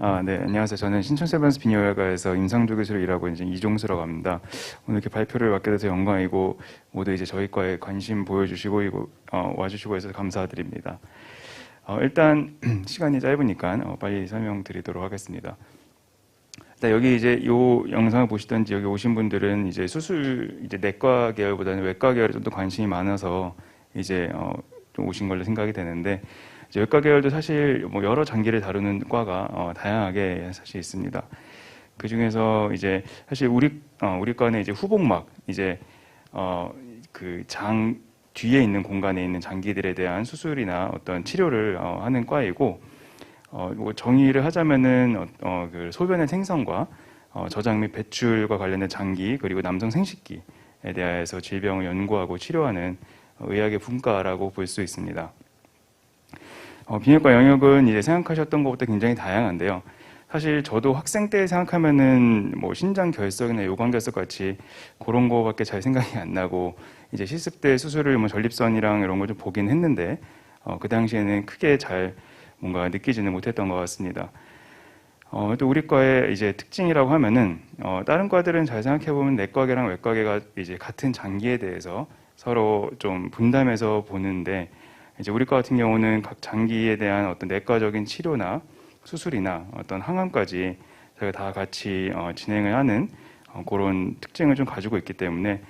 네, 안녕하세요. 저는 신촌세브란스 비뇨기과에서 임상조 교수로 일하고 있는 이종수라고 합니다. 오늘 이렇게 발표를 맡게 돼서 영광이고, 모두 이제 저희 과에 관심 보여주시고, 와주시고 해서 감사드립니다. 일단, 시간이 짧으니까 빨리 설명드리도록 하겠습니다. 일단 여기 이제 요 영상을 보시던지 여기 오신 분들은 이제 이제 내과 계열보다는 외과 계열에 좀 더 관심이 많아서 이제 좀 오신 걸로 생각이 되는데, 이제 외과 계열도 사실 뭐 여러 장기를 다루는 과가 다양하게 사실 있습니다. 그 중에서 이제 사실 우리 과는 이제 후복막 이제 그 장 뒤에 있는 공간에 있는 장기들에 대한 수술이나 어떤 치료를 하는 과이고, 뭐 정의를 하자면은 그 소변의 생성과 저장 및 배출과 관련된 장기 그리고 남성 생식기에 대해서 질병을 연구하고 치료하는 의학의 분과라고 볼 수 있습니다. 비뇨기과 영역은 이제 생각하셨던 것보다 굉장히 다양한데요. 사실 저도 학생 때 생각하면은 뭐 신장 결석이나 요관 결석 같이 그런 거밖에 잘 생각이 안 나고, 이제 실습 때 수술을 뭐 전립선이랑 이런 걸 좀 보긴 했는데 그 당시에는 크게 잘 뭔가 느끼지는 못했던 것 같습니다. 또 우리 과의 이제 특징이라고 하면은 다른 과들은 잘 생각해 보면 내과계랑 외과계가 이제 같은 장기에 대해서 서로 좀 분담해서 보는데, 이제 우리 과 같은 경우는 각 장기에 대한 어떤 내과적인 치료나 수술이나 어떤 항암까지 저희가 다 같이 진행을 하는 그런 특징을 좀 가지고 있기 때문에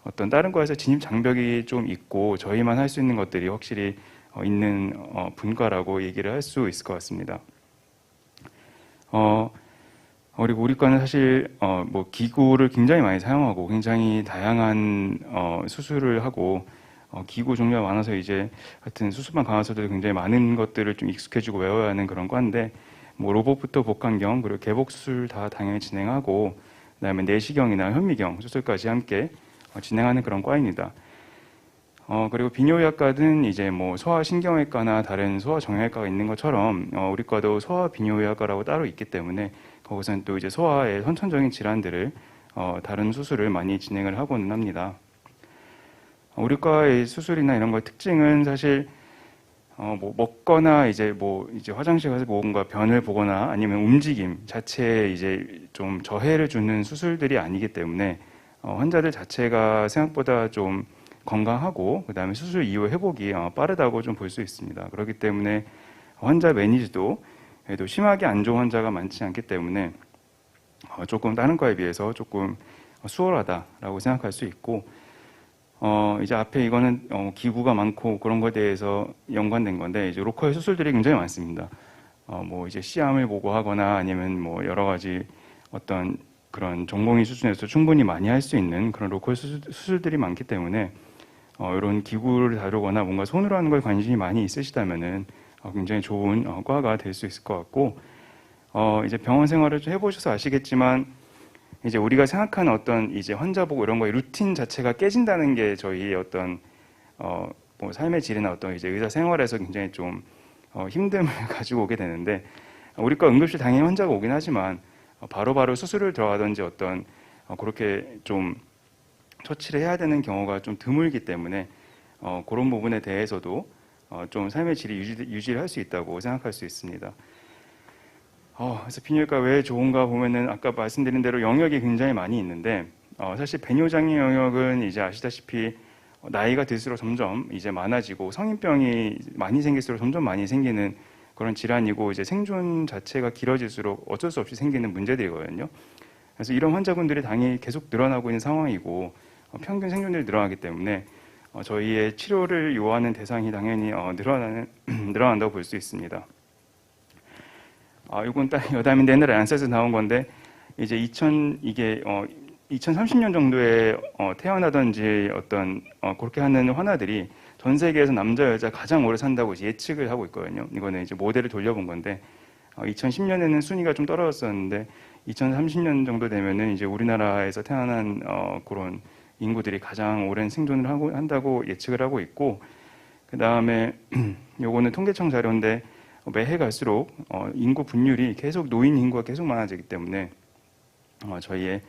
어떤 다른 과에서 진입 장벽이 좀 있고 저희만 할 수 있는 것들이 확실히 있는 분과라고 얘기를 할 수 있을 것 같습니다. 그리고 우리 과는 사실 뭐 기구를 굉장히 많이 사용하고 굉장히 다양한 수술을 하고 기구 종류가 많아서 이제 하여튼 수술만 강화서도 굉장히 많은 것들을 좀 익숙해지고 외워야 하는 그런 과인데, 뭐 로봇부터 복강경 그리고 개복 수술 다 당연히 진행하고, 그다음에 내시경이나 현미경 수술까지 함께 진행하는 그런 과입니다. 그리고 비뇨의학과는 이제 뭐 소아신경외과나 다른 소아정형외과가 있는 것처럼 우리 과도 소아비뇨의학과라고 따로 있기 때문에 거기서는 또 이제 소아의 선천적인 질환들을 다른 수술을 많이 진행을 하고는 합니다. 우리 과의 수술이나 이런 거의 특징은 사실 뭐 먹거나 이제 화장실 가서 뭔가 변을 보거나 아니면 움직임 자체에 이제 좀 저해를 주는 수술들이 아니기 때문에 환자들 자체가 생각보다 좀 건강하고, 그다음에 수술 이후 회복이 빠르다고 좀 볼 수 있습니다. 그렇기 때문에 환자 매니지도 심하게 안 좋은 환자가 많지 않기 때문에 조금 다른 과에 비해서 조금 수월하다라고 생각할 수 있고, 이제 앞에 이거는 기구가 많고 그런 거에 대해서 연관된 건데, 이제 로컬 수술들이 굉장히 많습니다. 뭐 이제 C암을 보고 하거나 아니면 뭐 여러 가지 어떤 그런 전공의 수준에서 충분히 많이 할 수 있는 그런 로컬 수술들이 많기 때문에 이런 기구를 다루거나 뭔가 손으로 하는 걸 관심이 많이 있으시다면은 굉장히 좋은 과가 될 수 있을 것 같고, 이제 병원 생활을 좀 해보셔서 아시겠지만 이제 우리가 생각하는 어떤 이제 환자 보고 이런 거의 루틴 자체가 깨진다는 게 저희의 어떤 뭐 삶의 질이나 어떤 이제 의사 생활에서 굉장히 좀 힘듦을 가지고 오게 되는데, 우리과 응급실 당연히 환자가 오긴 하지만 바로바로 수술을 들어가든지 어떤 그렇게 좀 처치를 해야 되는 경우가 좀 드물기 때문에 그런 부분에 대해서도 좀 삶의 질이 유지를 할 수 있다고 생각할 수 있습니다. 그래서 비뇨기과 왜 좋은가 보면은 아까 말씀드린 대로 영역이 굉장히 많이 있는데, 사실 배뇨장애 영역은 이제 아시다시피 나이가 들수록 점점 이제 많아지고 성인병이 많이 생길수록 점점 많이 생기는 그런 질환이고, 이제 생존 자체가 길어질수록 어쩔 수 없이 생기는 문제들이거든요. 그래서 이런 환자분들이 당연히 계속 늘어나고 있는 상황이고, 평균 생존율이 늘어나기 때문에 저희의 치료를 요하는 대상이 당연히 늘어난다고 볼 수 있습니다. 이건 딱 여담인데 옛날에 란셋에서 나온 건데, 이제 2030년 정도에 태어나든지 어떤 그렇게 하는 환아들이 전 세계에서 남자 여자 가장 오래 산다고 예측을 하고 있거든요. 이거는 이제 모델을 돌려본 건데 2010년에는 순위가 좀 떨어졌었는데 2030년 정도 되면은 이제 우리나라에서 태어난 그런 인구들이 가장 오랜 생존을 한다고 예측을 하고 있고, 그 다음에 요거는 통계청 자료인데 매해 갈수록 인구 분율이 계속 노인 인구가 계속 많아지기 때문에 저희의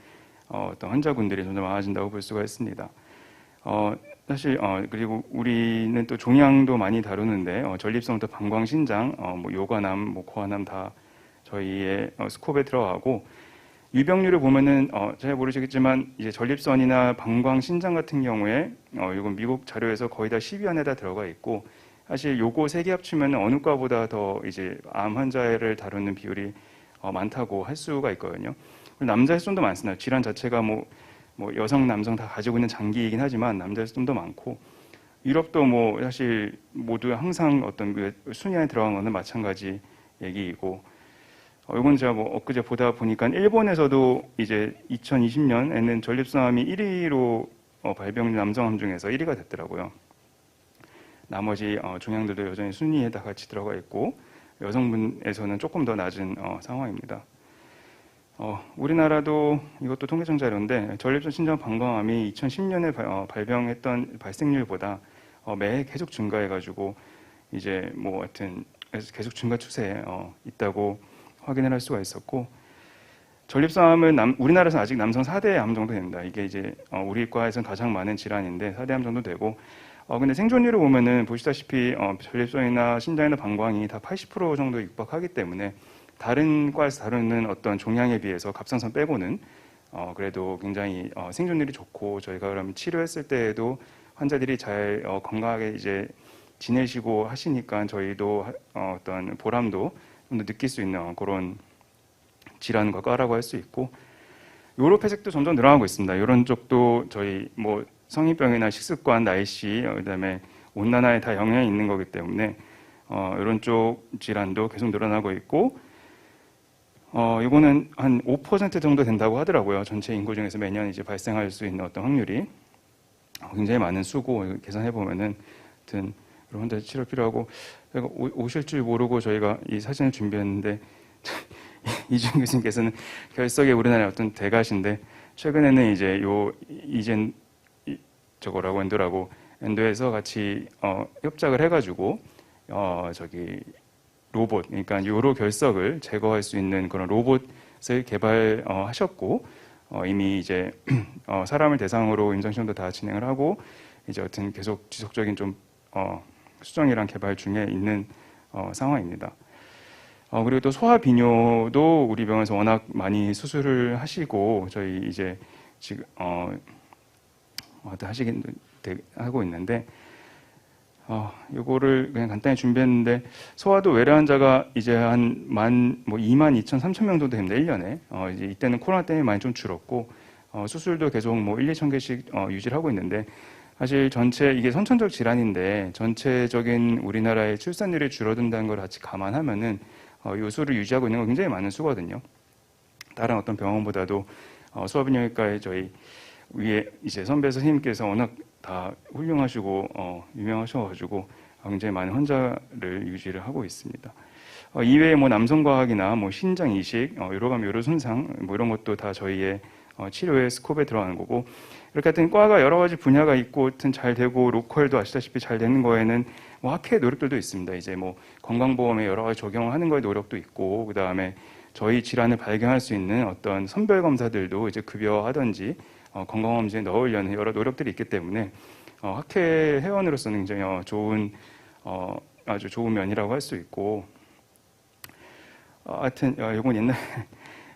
어떤 환자분들이 점점 많아진다고 볼 수가 있습니다. 사실 그리고 우리는 또 종양도 많이 다루는데 전립선부터 방광, 신장, 뭐 요관암, 뭐 고환암 다 저희의 스콥에 들어가고, 유병률을 보면은 잘 모르시겠지만 이제 전립선이나 방광, 신장 같은 경우에 이건 미국 자료에서 거의 다 10위 안에다 들어가 있고, 사실 요거 세 개 합치면 어느 과보다 더 이제 암 환자를 다루는 비율이 많다고 할 수가 있거든요. 남자에서 좀 더 많습니다. 질환 자체가 뭐 여성, 남성 다 가지고 있는 장기이긴 하지만 남자에서 좀 더 많고, 유럽도 뭐 사실 모두 항상 어떤 그 순위 안에 들어간 거는 마찬가지 얘기이고, 이건 제가 뭐 엊그제 보다 보니까 일본에서도 이제 2020년에는 전립선암이 1위로 발병 남성암 중에서 1위가 됐더라고요. 나머지 종양들도 여전히 순위에 다 같이 들어가 있고, 여성분에서는 조금 더 낮은 상황입니다. 우리나라도 이것도 통계청 자료인데 전립선 신장 방광암이 2010년에 발병했던 발생률보다 매해 계속 증가해가지고 이제 뭐 하여튼 계속 증가 추세에 있다고 확인을 할 수가 있었고, 전립선암은 우리나라에서 아직 남성 4대 암 정도 됩니다. 이게 이제 우리 과에서는 가장 많은 질환인데 4대 암 정도 되고, 근데 생존율을 보면은 보시다시피 전립선이나 신장이나 방광이 다 80% 정도 육박하기 때문에 다른 과에서 다루는 어떤 종양에 비해서 갑상선 빼고는 그래도 굉장히 생존율이 좋고, 저희가 그럼 치료했을 때에도 환자들이 잘 건강하게 이제 지내시고 하시니까 저희도 어떤 보람도 좀 더 느낄 수 있는 그런 질환과 과라고 할 수 있고, 요로 폐색도 점점 늘어나고 있습니다. 이런 쪽도 저희 뭐 성인병이나 식습관, 날씨, 그다음에 온난화에 다 영향이 있는 거기 때문에 이런 쪽 질환도 계속 늘어나고 있고, 이거는 한 5% 정도 된다고 하더라고요. 전체 인구 중에서 매년 이제 발생할 수 있는 어떤 확률이 굉장히 많은 수고, 계산해 보면은 하여튼 이런 환자 치료 필요하고, 오실 줄 모르고 저희가 이 사진을 준비했는데 이준 교수님께서는 결석의 우리나라의 어떤 대가신데, 최근에는 이제 이젠 저거라고 엔도에서 같이 협작을 해가지고 저기 로봇, 그러니까 요로 결석을 제거할 수 있는 그런 로봇을 개발하셨고, 이미 이제 사람을 대상으로 임상 시험도 다 진행을 하고, 이제 어떤 계속 지속적인 좀 수정이랑 개발 중에 있는 상황입니다. 그리고 또 소화 비뇨도 우리 병원에서 워낙 많이 수술을 하시고, 저희 이제 지금 하고 있는데, 요거를 그냥 간단히 준비했는데, 소화도 외래 환자가 이제 한 22,000, 3,000명 정도 됩니다. 1년에. 이제 이때는 코로나 때문에 많이 좀 줄었고, 수술도 계속 뭐 1, 2,000개씩 유지를 하고 있는데, 사실 이게 선천적 질환인데 전체적인 우리나라의 출산율이 줄어든다는 걸 같이 감안하면은 요 수를 유지하고 있는 건 굉장히 많은 수거든요. 다른 어떤 병원보다도 소아비뇨기과에 저희 위에 이제 선배 선생님께서 워낙 다 훌륭하시고 유명하셔가지고 굉장히 많은 환자를 유지를 하고 있습니다. 이외에 뭐 남성과학이나 뭐 신장 이식, 요로감 요로 손상 뭐 이런 것도 다 저희의 치료의 스콥에 들어가는 거고, 이렇게 하여튼 과가 여러 가지 분야가 있고 하여튼 잘 되고, 로컬도 아시다시피 잘 되는 거에는 뭐 학회의 노력들도 있습니다. 이제 뭐 건강보험에 여러 가지 적용을 하는 거에 노력도 있고, 그 다음에 저희 질환을 발견할 수 있는 어떤 선별 검사들도 이제 급여하든지 건강검진에 넣으려는 여러 노력들이 있기 때문에 학회 회원으로서는 굉장히 좋은 아주 좋은 면이라고 할 수 있고, 하여튼 이건 옛날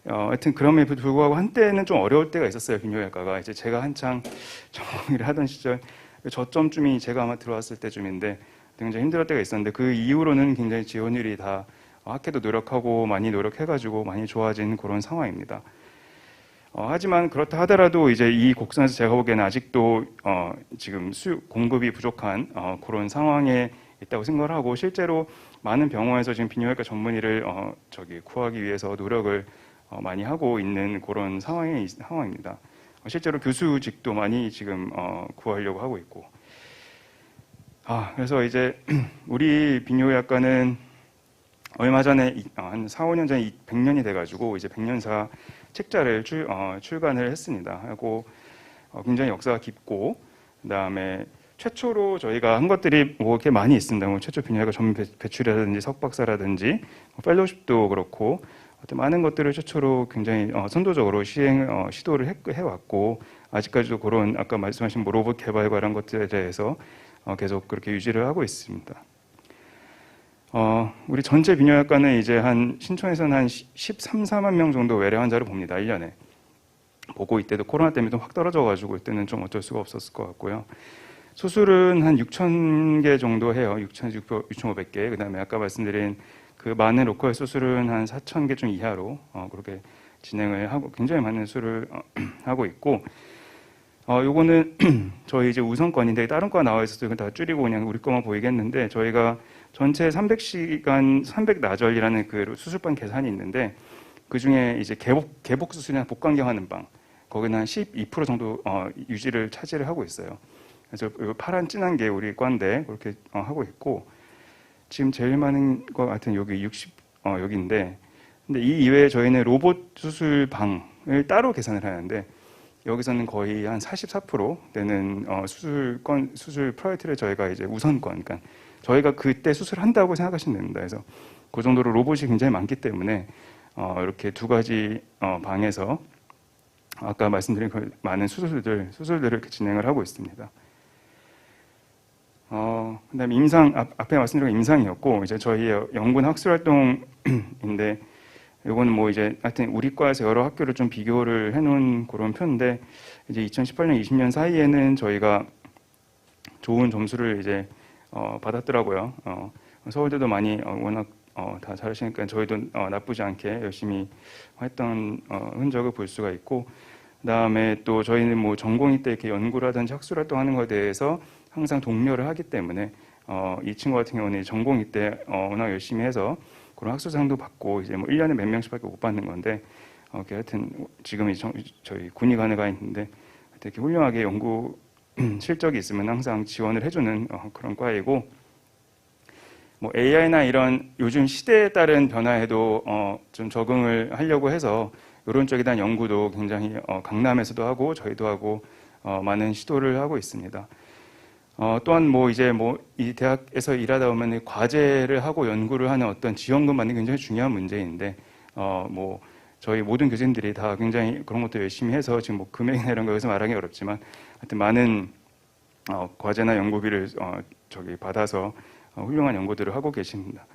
하여튼 그럼에도 불구하고 한때는 좀 어려울 때가 있었어요. 비뇨기과가 이제 제가 한창 전공의를 하던 시절 저점쯤이 제가 아마 들어왔을 때쯤인데 굉장히 힘들었을 때가 있었는데, 그 이후로는 굉장히 지원율이 다 학회도 노력하고 많이 노력해가지고 많이 좋아진 그런 상황입니다. 하지만 그렇다 하더라도 이제 이 곡선에서 제가 보기에는 아직도 지금 공급이 부족한 그런 상황에 있다고 생각을 하고, 실제로 많은 병원에서 지금 비뇨기과 전문의를 구하기 위해서 노력을 많이 하고 있는 그런 상황입니다. 실제로 교수직도 많이 지금 구하려고 하고 있고, 그래서 이제 우리 비뇨기과는 얼마 전에 한 4, 5년 전에 100년이 돼가지고 이제 100년사 책자를 출간을 했습니다. 하고 굉장히 역사가 깊고, 그다음에 최초로 저희가 한 것들이 뭐 이렇게 많이 있습니다. 뭐 최초 비뇨기과 전문 배출이라든지 석박사라든지 펠로십도 그렇고, 많은 것들을 최초로 굉장히 선도적으로 시도를 해왔고, 아직까지도 그런 아까 말씀하신 뭐 로봇 개발과 이런 것들에 대해서 계속 그렇게 유지를 하고 있습니다. 우리 전체 비뇨기과는 이제 한 신촌에서는 한 13, 4만 명 정도 외래 환자를 봅니다. 1년에. 보고 이때도 코로나 때문에 좀 확 떨어져가지고 이때는 좀 어쩔 수가 없었을 것 같고요. 수술은 한 6,000개 정도 해요. 6,500개. 그 다음에 아까 말씀드린 그 많은 로컬 수술은 한 4,000개 좀 이하로 그렇게 진행을 하고 굉장히 많은 수술을 하고 있고, 요거는 저희 이제 우선권인데 다른 과 나와 있어서 이건 다 줄이고 그냥 우리 거만 보이겠는데, 저희가 전체 300시간 300나절이라는 그 수술방 계산이 있는데, 그 중에 이제 개복 수술이나 복강경하는 방, 거기는 한 12% 정도 유지를 차지를 하고 있어요. 그래서 파란 진한 게 우리 과인데 그렇게 하고 있고, 지금 제일 많은 것 같은 여기 여기인데, 근데 이 이외에 저희는 로봇 수술 방을 따로 계산을 하는데, 여기서는 거의 한 44% 되는 수술 프라이어티를 저희가 이제 우선권, 그러니까 저희가 그때 수술한다고 생각하시면 됩니다. 그래서 그 정도로 로봇이 굉장히 많기 때문에 이렇게 두 가지 방에서 아까 말씀드린 그 많은 수술들을 이렇게 진행을 하고 있습니다. 그다음에 앞에 말씀드린 임상이었고, 이제 저희 연구나 학술 활동인데, 이거는 뭐 이제 하여튼 우리 과에서 여러 학교를 좀 비교를 해놓은 그런 표인데, 이제 2018년, 20년 사이에는 저희가 좋은 점수를 이제 받았더라고요. 서울대도 많이 워낙 다 잘하시니까 저희도 나쁘지 않게 열심히 했던 흔적을 볼 수가 있고, 그다음에 또 저희는 뭐 전공의 때 이렇게 연구를 하든지 학술 활동하는 것에 대해서 항상 독려를 하기 때문에 이 친구 같은 경우는 전공의 때 워낙 열심히 해서 그런 학술상도 받고, 이제 뭐 1년에 몇 명씩밖에 못 받는 건데, 하여튼 지금 저희 군의관에 가 있는데 이렇게 훌륭하게 연구 실적이 있으면 항상 지원을 해주는 그런 과이고, 뭐 AI나 이런 요즘 시대에 따른 변화에도 좀 적응을 하려고 해서 이런 쪽에 대한 연구도 굉장히 강남에서도 하고 저희도 하고 많은 시도를 하고 있습니다. 또한 뭐 이제 뭐 이 대학에서 일하다 보면 과제를 하고 연구를 하는 어떤 지원금 받는 게 굉장히 중요한 문제인데, 뭐 저희 모든 교수님들이 다 굉장히 그런 것도 열심히 해서 지금 뭐 금액이나 이런 거 여기서 말하기 어렵지만 하여튼 많은 과제나 연구비를 받아서 훌륭한 연구들을 하고 계십니다.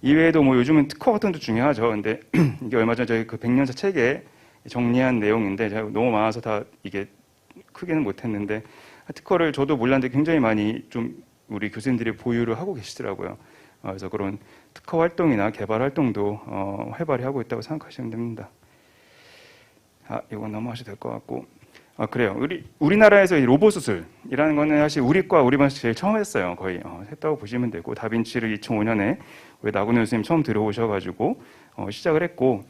이외에도 뭐 요즘은 특허 같은 것도 중요하죠. 근데 이게 얼마 전에 저희 그 100년사 책에 정리한 내용인데, 제가 너무 많아서 다 이게 크게는 못했는데, 특허를 저도 몰랐는데 굉장히 많이 좀 우리 교수님들이 보유를 하고 계시더라고요. 그래서 그런 특허 활동이나 개발 활동도 활발히 하고 있다고 생각하시면 됩니다. 이건 넘어가셔도 될 것 같고. 그래요. 우리나라에서 이 로봇 수술이라는 거는 사실 우리과 우리 반에서 제일 처음 했어요. 거의 했다고 보시면 되고, 다빈치를 2005년에 우리 나군우 교수님 처음 들어오셔가지고 시작을 했고,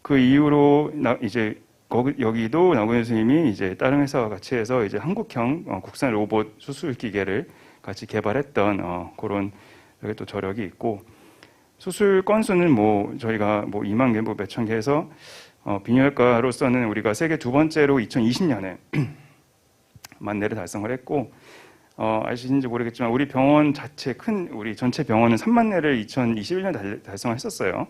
그 이후로 이제 여기도 나군우 교수님이 이제 다른 회사와 같이 해서 이제 한국형 국산 로봇 수술 기계를 같이 개발했던 그런 여기 또 저력이 있고, 수술 건수는 뭐 저희가 뭐 2만 개, 뭐 몇천 개 해서 비뇨기과로서는 우리가 세계 두 번째로 2020년에 만례를 달성을 했고, 아시는지 모르겠지만 우리 병원 자체 우리 전체 병원은 3만 내를 2021년에 달성을 했었어요.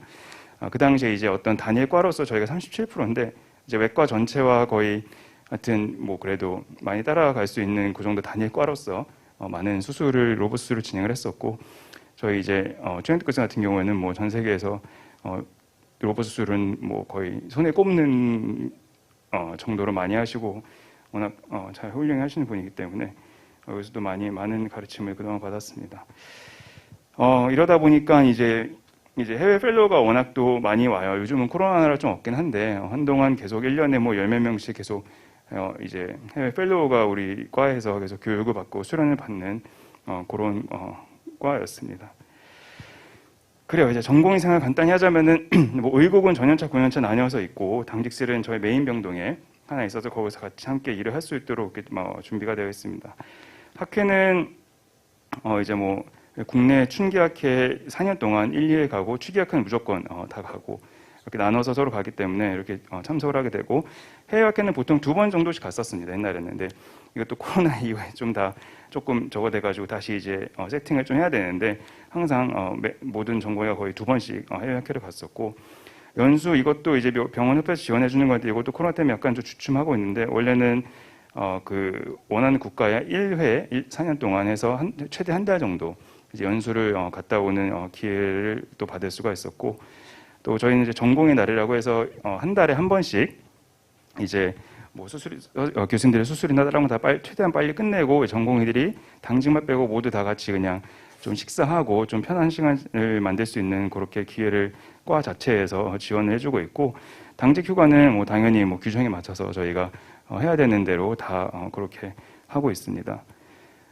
그 당시에 이제 어떤 단일 과로서 저희가 37%인데 이제 외과 전체와 거의 하여튼 뭐 그래도 많이 따라갈 수 있는 그 정도 단일 과로서 많은 로봇 수술을 진행을 했었고, 저희 이제 최영택 교수 같은 경우에는 뭐 전 세계에서 로봇 수술은 뭐 거의 손에 꼽는 정도로 많이 하시고 워낙 잘 훌륭히 하시는 분이기 때문에 여기서도 많은 가르침을 그동안 받았습니다. 이러다 보니까 이제 해외 펠로우가 워낙 또 많이 와요. 요즘은 코로나라 좀 없긴 한데 한동안 계속 1년에 뭐 10몇 명씩 계속 이제 해외 펠로우가 우리 과에서 계속 교육을 받고 수련을 받는 그런 과였습니다. 그래요. 이제 전공의 생활 간단히 하자면은 뭐 의국은 전연차, 고연차 나뉘어서 있고, 당직실은 저희 메인 병동에 하나 있어서 거기서 같이 함께 일을 할 수 있도록 이렇게 준비가 되어 있습니다. 학회는 이제 뭐 국내 춘기학회 4년 동안 1, 2회 가고, 추기학회는 무조건 다 가고 이렇게 나눠서 서로 가기 때문에 이렇게 참석을 하게 되고, 해외학회는 보통 2번 정도씩 갔었습니다. 옛날에는. 근데 이것도 코로나 이후에 조금 적어돼가지고 다시 이제 세팅을 좀 해야 되는데, 항상 모든 전공의가 거의 2번씩 해외학회를 갔었고, 연수 이것도 이제 병원협회에서 지원해 주는 건데 이것도 코로나 때문에 약간 좀 주춤하고 있는데, 원래는 그 원하는 국가에 1회 4년 동안 해서 최대 한 달 정도 이제 연수를 갔다 오는 기회를 또 받을 수가 있었고, 또 저희는 이제 전공의 날이라고 해서 한 달에 한 번씩 이제 뭐 교수님들의 수술이나 다른 거 다 최대한 빨리 끝내고 전공의들이 당직만 빼고 모두 다 같이 그냥 좀 식사하고 좀 편한 시간을 만들 수 있는 그렇게 기회를 과 자체에서 지원을 해주고 있고, 당직 휴가는 뭐 당연히 뭐 규정에 맞춰서 저희가 해야 되는 대로 다 그렇게 하고 있습니다.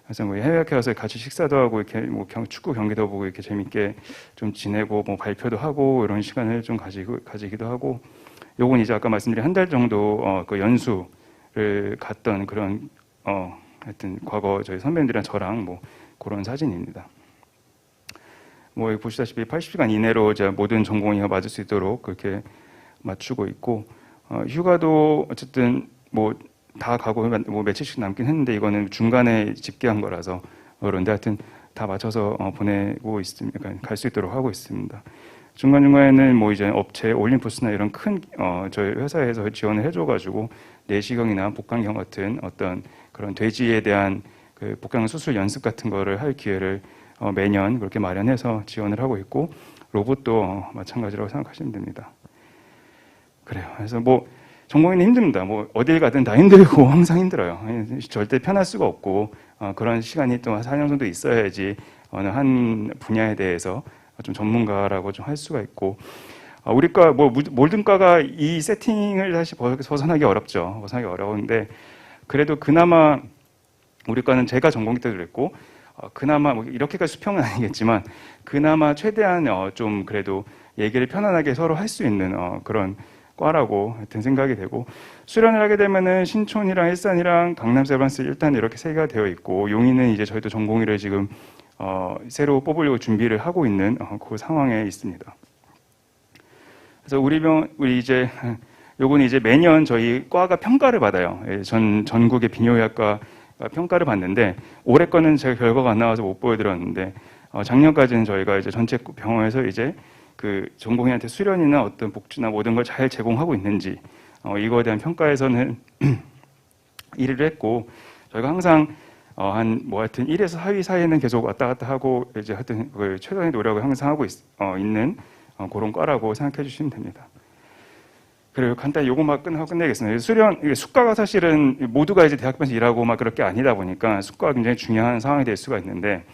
그래서 뭐 해외학회 와서 같이 식사도 하고 이렇게 뭐 축구 경기도 보고 이렇게 재밌게 좀 지내고 뭐 발표도 하고 이런 시간을 좀 가지기도 하고, 요건 이제 아까 말씀드린 한 달 정도 그 연수를 갔던 그런 하여튼 과거 저희 선배님들이랑 저랑 뭐 그런 사진입니다. 뭐 여기 보시다시피 80시간 이내로 이제 모든 전공의가 맞을 수 있도록 그렇게 맞추고 있고, 휴가도 어쨌든 뭐 다 가고 뭐 며칠씩 남긴 했는데 이거는 중간에 집계한 거라서 그런데 하여튼 다 맞춰서 보내고 있습니다. 그러니까 갈 수 있도록 하고 있습니다. 중간중간에는 뭐 이제 업체 올림푸스나 이런 큰 저희 회사에서 지원을 해줘가지고 내시경이나 복강경 같은 어떤 그런 돼지에 대한 그 복강 수술 연습 같은 거를 할 기회를 매년 그렇게 마련해서 지원을 하고 있고, 로봇도 마찬가지라고 생각하시면 됩니다. 그래요. 그래서 뭐 전공의는 힘듭니다. 뭐 어딜 가든 다 힘들고 항상 힘들어요. 절대 편할 수가 없고 그런 시간이 또 4년 정도 있어야지 어느 한 분야에 대해서 좀 전문가라고 좀 할 수가 있고, 우리 과 뭐 모든 과가 이 세팅을 사실 벗어나기 어렵죠. 벗어나기 어려운데 그래도 그나마 우리 과는 제가 전공기 때도 그랬고 그나마 뭐 이렇게까지 수평은 아니겠지만 그나마 최대한 좀 그래도 얘기를 편안하게 서로 할 수 있는 그런 과라고 하여튼 생각이 되고, 수련을 하게 되면은 신촌이랑 일산이랑 강남 세브란스 일단 이렇게 세 개가 되어 있고, 용인은 이제 저희도 전공의를 지금 새로 뽑으려고 준비를 하고 있는 그 상황에 있습니다. 그래서 우리 이제 요거는 이제 매년 저희 과가 평가를 받아요. 전국의 비뇨의학과 평가를 받는데 올해 거는 제가 결과가 안 나와서 못 보여드렸는데 작년까지는 저희가 이제 전체 병원에서 이제 그 전공의한테 수련이나 어떤 복지나 모든 걸 잘 제공하고 있는지 이거에 대한 평가에서는 1위를 했고, 저희가 항상 한 뭐 하여튼 1에서 4위 사이에는 계속 왔다 갔다 하고 이제 하여튼 그 최선의 노력을 항상 하고 있는 그런 과라고 생각해 주시면 됩니다. 그리고 간단히 요것만 하고 끝내겠습니다. 수련, 수과가 사실은 모두가 이제 대학병원에서 일하고 막 그럴 게 아니다 보니까 수과가 굉장히 중요한 상황이 될 수가 있는데,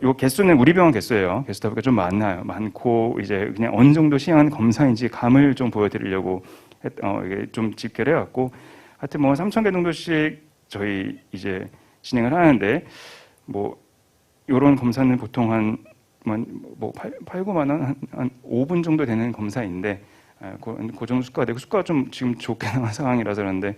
요 개수는 우리 병원 개수예요. 개수다 보니까 좀 많고 이제 그냥 어느 정도 시행한 검사인지 감을 좀 보여드리려고 이게 좀 집계를 해왔고, 하여튼 뭐 3,000개 정도씩 저희 이제 진행을 하는데, 뭐 요런 검사는 보통 한 8, 9만 원, 한 5분 정도 되는 검사인데, 그 정도 수가가 되고, 수가가 좀 지금 좋게 나온 상황이라서 그런데,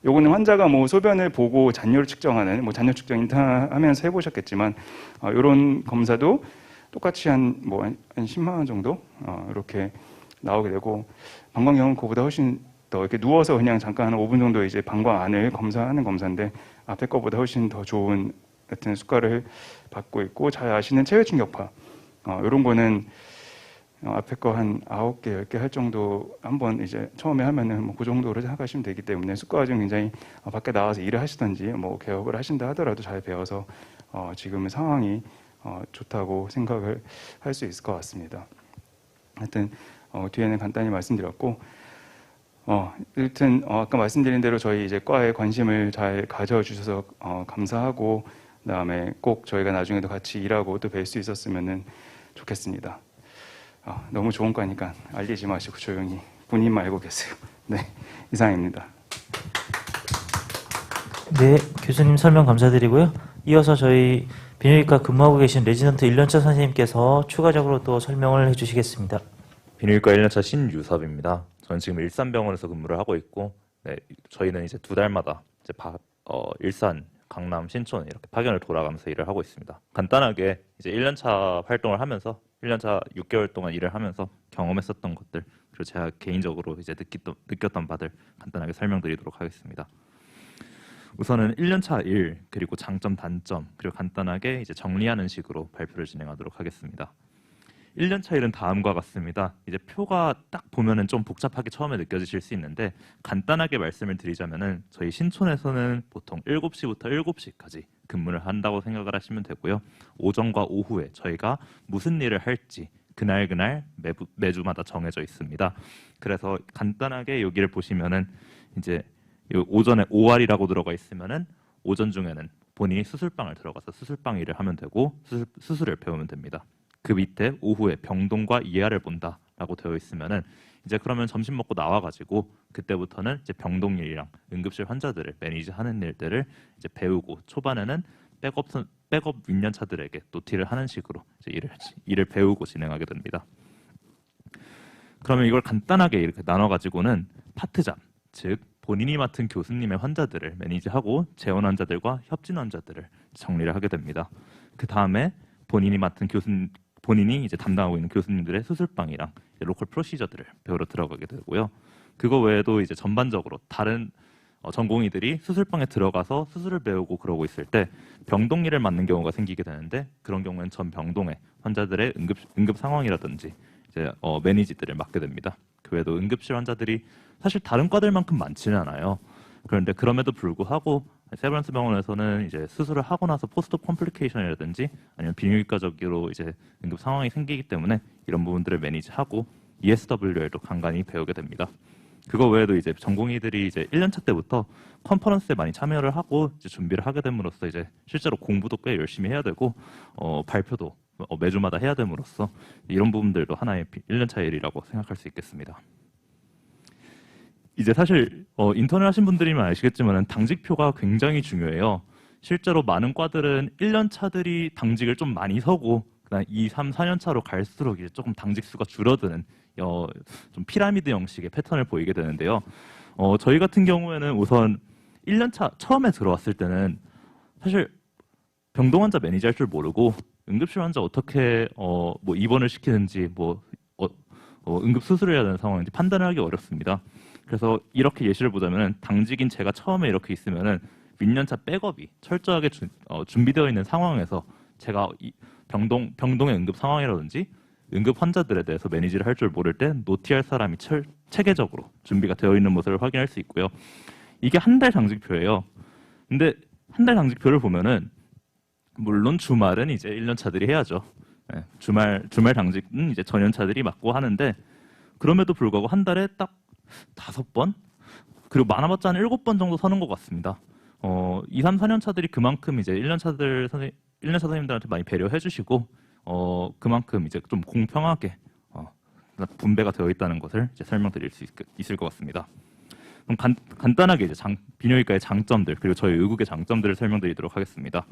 요거는 환자가 뭐 소변을 보고 잔뇨를 측정하는, 뭐 잔뇨 측정 인터하면서 해보셨겠지만, 요런 검사도 똑같이 한 10만 원 정도 이렇게 나오게 되고, 방광경은 그보다 훨씬 더 이렇게 누워서 그냥 잠깐 한 5분 정도 이제 방광 안을 검사하는 검사인데, 앞에 거보다 훨씬 더 좋은 같은 수가를 받고 있고, 잘 아시는 체외 충격파, 이런 거는 앞에 거 한 9개, 10개 할 정도 한번 이제 처음에 하면은 뭐 그 정도로 생각하시면 되기 때문에 수과가 지금 굉장히 밖에 나와서 일을 하시든지 뭐 개업을 하신다 하더라도 잘 배워서 지금의 상황이 좋다고 생각을 할 수 있을 것 같습니다. 하여튼 뒤에는 간단히 말씀드렸고, 일단 아까 말씀드린 대로 저희 이제 과에 관심을 잘 가져주셔서 감사하고, 그다음에 꼭 저희가 나중에도 같이 일하고 또 뵐 수 있었으면 좋겠습니다. 너무 좋은 거니까 알리지 마시고 조용히 본인만 알고 계세요. 네, 이상입니다. 네, 교수님 설명 감사드리고요. 이어서 저희 비뇨기과 근무하고 계신 레지던트 1년차 선생님께서 추가적으로 또 설명을 해주시겠습니다. 비뇨기과 1년차 신유섭입니다. 저는 지금 일산병원에서 근무를 하고 있고, 네, 저희는 이제 2달마다 이제 일산, 강남, 신촌 이렇게 파견을 돌아가면서 일을 하고 있습니다. 간단하게 이제 1년차 활동을 하면서 1년차 6개월 동안 일을 하면서 경험했었던 것들, 그리고 제가 개인적으로 이제 느꼈던 바들 간단하게 설명드리도록 하겠습니다. 우선은 1년차 일, 그리고 장점, 단점, 그리고 간단하게 이제 정리하는 식으로 발표를 진행하도록 하겠습니다. 1년차 일은 다음과 같습니다. 이제 표가 딱 보면은 좀 복잡하게 처음에 느껴지실 수 있는데, 간단하게 말씀을 드리자면은 저희 신촌에서는 보통 7시부터 7시까지 근무를 한다고 생각을 하시면 되고요. 오전과 오후에 저희가 무슨 일을 할지 그날 매주마다 정해져 있습니다. 그래서 간단하게 여기를 보시면은 이제 요 오전에 OR이라고 들어가 있으면은 오전 중에는 본인이 수술방을 들어가서 수술방 일을 하면 되고 수술을 배우면 됩니다. 그 밑에 오후에 병동과 ER을 본다라고 되어 있으면은 이제 그러면 점심 먹고 나와가지고 그때부터는 이제 병동 일이랑 응급실 환자들을 매니지하는 일들을 이제 배우고 초반에는 백업 윗년차들에게 노티를 하는 식으로 이제 일을 배우고 진행하게 됩니다. 그러면 이걸 간단하게 이렇게 나눠가지고는 파트장, 즉 본인이 맡은 교수님의 환자들을 매니지하고 재원 환자들과 협진 환자들을 정리를 하게 됩니다. 그 다음에 본인이 이제 담당하고 있는 교수님들의 수술방이랑 로컬 프로시저들을 배우러 들어가게 되고요. 그거 외에도 이제 전반적으로 다른 전공의들이 수술방에 들어가서 수술을 배우고 그러고 있을 때 병동 일을 맡는 경우가 생기게 되는데 그런 경우에는 전 병동의 환자들의 응급 상황이라든지 이제 매니지들을 맡게 됩니다. 그 외에도 응급실 환자들이 사실 다른 과들만큼 많지는 않아요. 그런데 그럼에도 불구하고 세브란스 병원에서는 이제 수술을 하고 나서 포스트옵 컴플리케이션이라든지 아니면 비뇨기과적으로 이제 응급 상황이 생기기 때문에 이런 부분들을 매니지하고 ESWL도 간간히 배우게 됩니다. 그거 외에도 이제 전공의들이 이제 1년차 때부터 컨퍼런스에 많이 참여를 하고 이제 준비를 하게 됨으로써 이제 실제로 공부도 꽤 열심히 해야 되고 발표도 매주마다 해야 됨으로써 이런 부분들도 하나의 1년차 일이라고 생각할 수 있겠습니다. 이제 사실 인턴을 하신 분들이면 아시겠지만 당직표가 굉장히 중요해요. 실제로 많은 과들은 1년 차들이 당직을 좀 많이 서고 그다음 2, 3, 4년 차로 갈수록 이제 조금 당직 수가 줄어드는 좀 피라미드 형식의 패턴을 보이게 되는데요. 저희 같은 경우에는 우선 1년 차 처음에 들어왔을 때는 사실 병동 환자 매니지할 줄 모르고 응급실 환자 어떻게 뭐 입원을 시키는지 응급 수술을 해야 되는 상황인지 판단을 하기 어렵습니다. 그래서 이렇게 예시를 보자면은 당직인 제가 처음에 이렇게 있으면은 윗년차 백업이 철저하게 준비되어 있는 상황에서 제가 병동의 응급 상황이라든지 응급 환자들에 대해서 매니지를 할 줄 모를 때 노티할 사람이 체계적으로 준비가 되어 있는 모습을 확인할 수 있고요. 이게 한 달 당직표예요. 근데 한 달 당직표를 보면은 물론 주말은 이제 1년차들이 해야죠. 네, 주말 당직은 이제 전연차들이 맡고 하는데 그럼에도 불구하고 한 달에 딱 5번 그리고 많아봤자 한 7번 정도 서는 것 같습니다. 2, 3, 4년 차들이 그만큼 이제 1년차 선생님들한테 많이 배려해 주시고 그만큼 이제 좀 공평하게 분배가 되어 있다는 것을 이제 설명드릴 수 있을 것 같습니다. 그럼 간단하게 이제 비뇨기과의 장점들 그리고 저희 의국의 장점들을 설명드리도록 하겠습니다.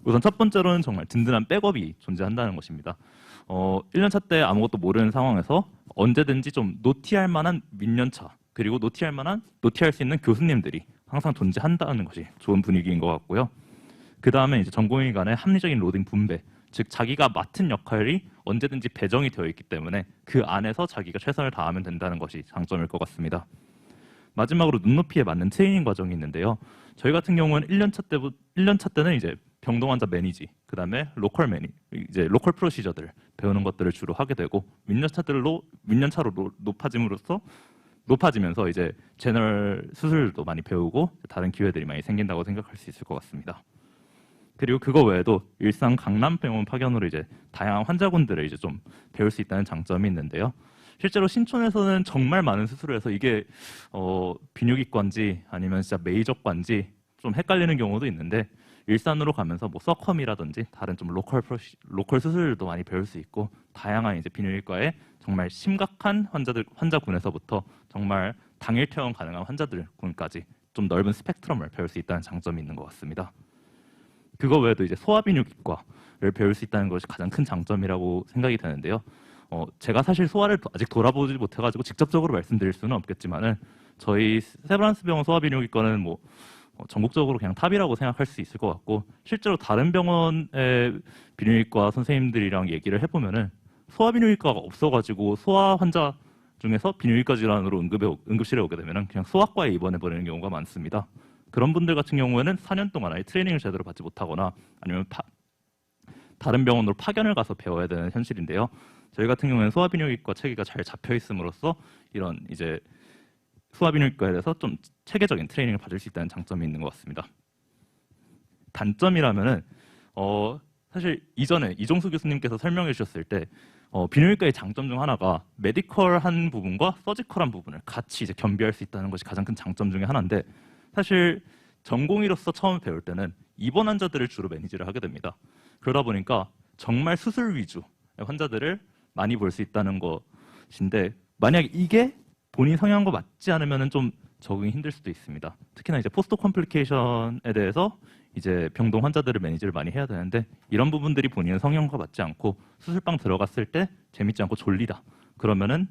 우선 첫 번째로는 정말 든든한 백업이 존재한다는 것입니다. 1년차 때 아무것도 모르는 상황에서 언제든지 좀 노티할 만한 윗년차 그리고 노티할 수 있는 교수님들이 항상 존재한다는 것이 좋은 분위기인 것 같고요. 그 다음에 이제 전공의 간의 합리적인 로딩 분배, 즉 자기가 맡은 역할이 언제든지 배정이 되어 있기 때문에 그 안에서 자기가 최선을 다하면 된다는 것이 장점일 것 같습니다. 마지막으로 눈높이에 맞는 트레이닝 과정이 있는데요. 저희 같은 경우는 1년차 때는 이제 병동 환자 매니지, 그 다음에 이제 로컬 프로시저들 배우는 것들을 주로 하게 되고 윗년차로 높아지면서 이제 제너럴 수술도 많이 배우고 다른 기회들이 많이 생긴다고 생각할 수 있을 것 같습니다. 그리고 그거 외에도 일산 강남병원 파견으로 이제 다양한 환자군들을 이제 좀 배울 수 있다는 장점이 있는데요. 실제로 신촌에서는 정말 많은 수술을 해서 이게 비뇨기과인지 아니면 진짜 메이저과인지 좀 헷갈리는 경우도 있는데 일산으로 가면서 뭐 서컴이라든지 다른 좀 로컬 수술도 많이 배울 수 있고 다양한 이제 비뇨기과의 정말 심각한 환자군에서부터 정말 당일 퇴원 가능한 환자들군까지 좀 넓은 스펙트럼을 배울 수 있다는 장점이 있는 것 같습니다. 그거 외에도 이제 소아비뇨기과를 배울 수 있다는 것이 가장 큰 장점이라고 생각이 되는데요. 제가 사실 소아를 아직 돌아보지 못해가지고 직접적으로 말씀드릴 수는 없겠지만은 저희 세브란스 병원 소아비뇨기과는 뭐 전국적으로 그냥 탑이라고 생각할 수 있을 것 같고 실제로 다른 병원의 비뇨기과 선생님들이랑 얘기를 해보면은 소아비뇨기과가 없어가지고 소아 환자 중에서 비뇨기과 질환으로 응급실에 오게 되면은 그냥 소아과에 입원해 버리는 경우가 많습니다. 그런 분들 같은 경우에는 4년 동안 아예 트레이닝을 제대로 받지 못하거나 아니면 다른 병원으로 파견을 가서 배워야 되는 현실인데요. 저희 같은 경우에는 소아비뇨기과 체계가 잘 잡혀 있음으로써 이런 이제 소아비뇨기과에 대해서 좀 체계적인 트레이닝을 받을 수 있다는 장점이 있는 것 같습니다. 단점이라면은 사실 이전에 이종수 교수님께서 설명해 주셨을 때 비뇨기과의 장점 중 하나가 메디컬한 부분과 서지컬한 부분을 같이 이제 겸비할 수 있다는 것이 가장 큰 장점 중에 하나인데, 사실 전공의로서 처음 배울 때는 입원 환자들을 주로 매니지를 하게 됩니다. 그러다 보니까 정말 수술 위주 환자들을 많이 볼 수 있다는 것인데, 만약 이게 본인 성향과 맞지 않으면 좀 적응이 힘들 수도 있습니다. 특히나 이제 포스트 컴플리케이션에 대해서 이제 병동 환자들을 매니지를 많이 해야 되는데, 이런 부분들이 본인의 성향과 맞지 않고 수술방 들어갔을 때 재밌지 않고 졸리다 그러면은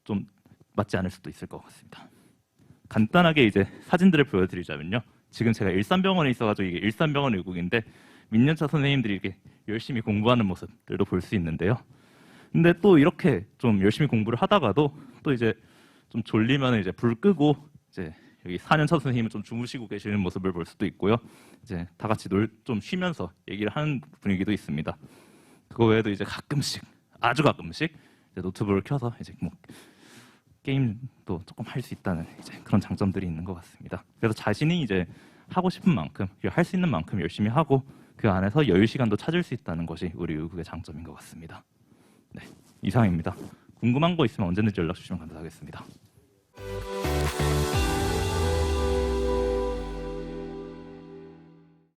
좀 맞지 않을 수도 있을 것 같습니다. 간단하게 이제 사진들을 보여드리자면요, 지금 제가 일산병원에 있어가지고 이게 일산병원 의국인데 민년차 선생님들이 이렇게 열심히 공부하는 모습들도 볼 수 있는데요. 근데 또 이렇게 좀 열심히 공부를 하다가도 또 이제 좀 졸리면 이제 불 끄고 이제 여기 4년차 선생님은 좀 주무시고 계시는 모습을 볼 수도 있고요. 이제 다 같이 좀 쉬면서 얘기를 하는 분위기도 있습니다. 그거 외에도 이제 가끔씩, 아주 가끔씩 이제 노트북을 켜서 이제 뭐 게임도 조금 할 수 있다는 이제 그런 장점들이 있는 것 같습니다. 그래서 자신이 이제 하고 싶은 만큼, 할 수 있는 만큼 열심히 하고 그 안에서 여유 시간도 찾을 수 있다는 것이 우리 의국의 장점인 것 같습니다. 네, 이상입니다. 궁금한 거 있으면 언제든지 연락 주시면 감사하겠습니다.